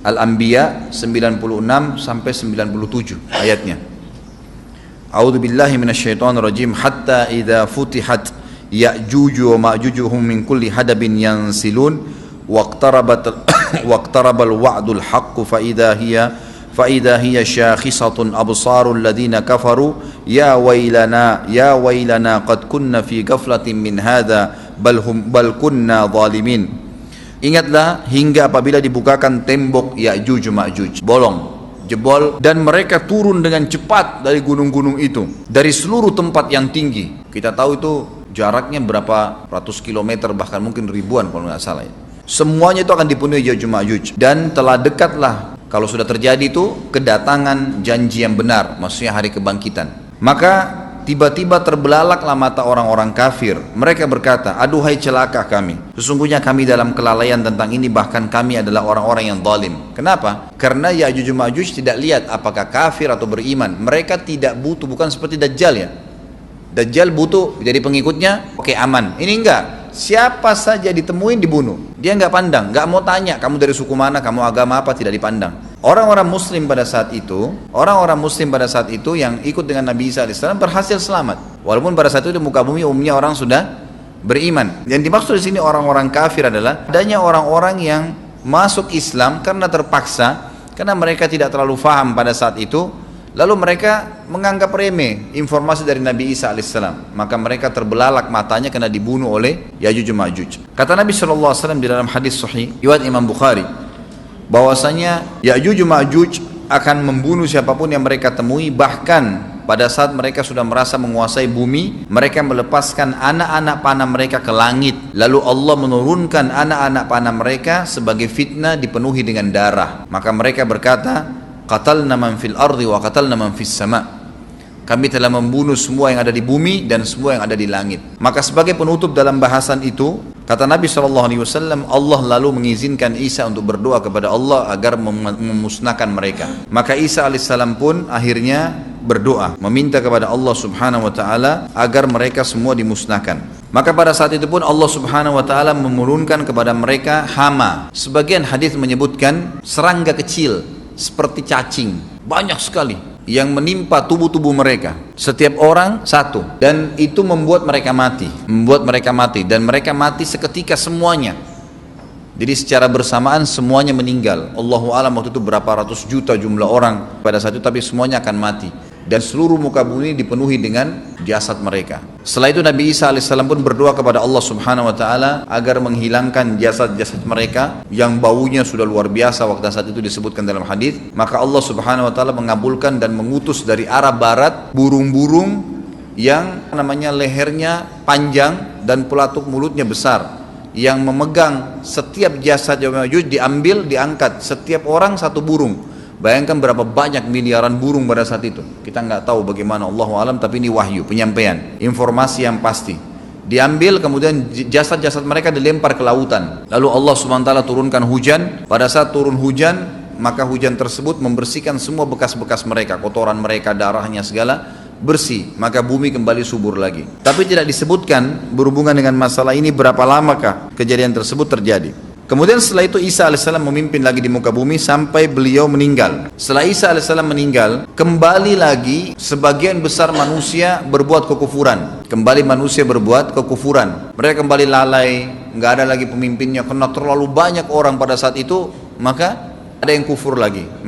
Al-Anbiya 96 sampai 97 ayatnya. A'udzu billahi minasyaitonir rajim. Hatta idza futihat Ya'juj wa Ma'juj hum min kulli hadabin yansilun waqtarabal wa'dul haqq fa idza hiya syakhisatun absarul ladzina kafaru ya wailana qad kunna fi ghaflatin min hadza bal kunna zalimin. Ingatlah hingga apabila dibukakan tembok Ya'juj Ma'juj, bolong, jebol, dan mereka turun dengan cepat dari gunung-gunung itu, dari seluruh tempat yang tinggi. Kita tahu itu jaraknya berapa ratus kilometer, bahkan mungkin ribuan kalau nggak salah. Semuanya itu akan dipenuhi Ya'juj Ma'juj, dan telah dekatlah, kalau sudah terjadi itu, kedatangan janji yang benar, maksudnya hari kebangkitan. Maka tiba-tiba terbelalaklah mata orang-orang kafir. Mereka berkata, aduhai celaka kami, sesungguhnya kami dalam kelalaian tentang ini, bahkan kami adalah orang-orang yang zalim. Kenapa? Karena Ya'juj Ma'juj tidak lihat apakah kafir atau beriman. Mereka tidak butuh, bukan seperti Dajjal ya. Dajjal butuh jadi pengikutnya, oke aman. Ini enggak, siapa saja ditemuin dibunuh. Dia enggak pandang, enggak mau tanya kamu dari suku mana, kamu agama apa, tidak dipandang. Orang-orang muslim pada saat itu yang ikut dengan Nabi Isa AS berhasil selamat. Walaupun pada saat itu di muka bumi umumnya orang sudah beriman. Yang dimaksud di sini orang-orang kafir adalah adanya orang-orang yang masuk Islam karena terpaksa, karena mereka tidak terlalu faham pada saat itu. Lalu mereka menganggap remeh informasi dari Nabi Isa AS. Maka mereka terbelalak matanya karena dibunuh oleh Ya'juj Ma'juj. Kata Nabi SAW di dalam hadis sahih riwayat Imam Bukhari, bahwasanya Ya'juj Ma'juj akan membunuh siapapun yang mereka temui. Bahkan pada saat mereka sudah merasa menguasai bumi, mereka melepaskan anak-anak panah mereka ke langit. Lalu Allah menurunkan anak-anak panah mereka sebagai fitnah, dipenuhi dengan darah. Maka mereka berkata, qatalna man fil ardi wa qatalna man fis sama. Kami telah membunuh semua yang ada di bumi dan semua yang ada di langit. Maka sebagai penutup dalam bahasan itu, kata Nabi SAW, Allah lalu mengizinkan Isa untuk berdoa kepada Allah agar memusnahkan mereka. Maka Isa AS pun akhirnya berdoa, meminta kepada Allah Subhanahu Wa Taala agar mereka semua dimusnahkan. Maka pada saat itu pun Allah Subhanahu Wa Taala menurunkan kepada mereka hama. Sebagian hadis menyebutkan serangga kecil seperti cacing, banyak sekali yang menimpa tubuh-tubuh mereka, setiap orang satu, dan itu membuat mereka mati, dan mereka mati seketika semuanya. Jadi secara bersamaan semuanya meninggal. Allahu a'lam waktu itu berapa ratus juta jumlah orang pada saat itu, tapi semuanya akan mati dan seluruh muka bumi dipenuhi dengan jasad mereka. Setelah itu Nabi Isa AS pun berdoa kepada Allah Subhanahu Wa Taala agar menghilangkan jasad-jasad mereka yang baunya sudah luar biasa waktu saat itu disebutkan dalam hadis. Maka Allah Subhanahu Wa Taala mengabulkan dan mengutus dari arah barat burung-burung yang namanya lehernya panjang dan pelatuk mulutnya besar, yang memegang setiap jasad Ya'juj diambil, diangkat, setiap orang satu burung. Bayangkan berapa banyak miliaran burung pada saat itu. Kita nggak tahu bagaimana, Allahu alam, tapi ini wahyu, penyampaian, informasi yang pasti. Diambil, kemudian jasad-jasad mereka dilempar ke lautan. Lalu Allah SWT turunkan hujan. Pada saat turun hujan, maka hujan tersebut membersihkan semua bekas-bekas mereka, kotoran mereka, darahnya segala bersih. Maka bumi kembali subur lagi. Tapi tidak disebutkan berhubungan dengan masalah ini berapa lamakah kejadian tersebut terjadi. Kemudian setelah itu Isa AS memimpin lagi di muka bumi sampai beliau meninggal. Setelah Isa AS meninggal, kembali lagi sebagian besar manusia berbuat kekufuran. Mereka kembali lalai, nggak ada lagi pemimpinnya karena terlalu banyak orang pada saat itu, maka ada yang kufur lagi.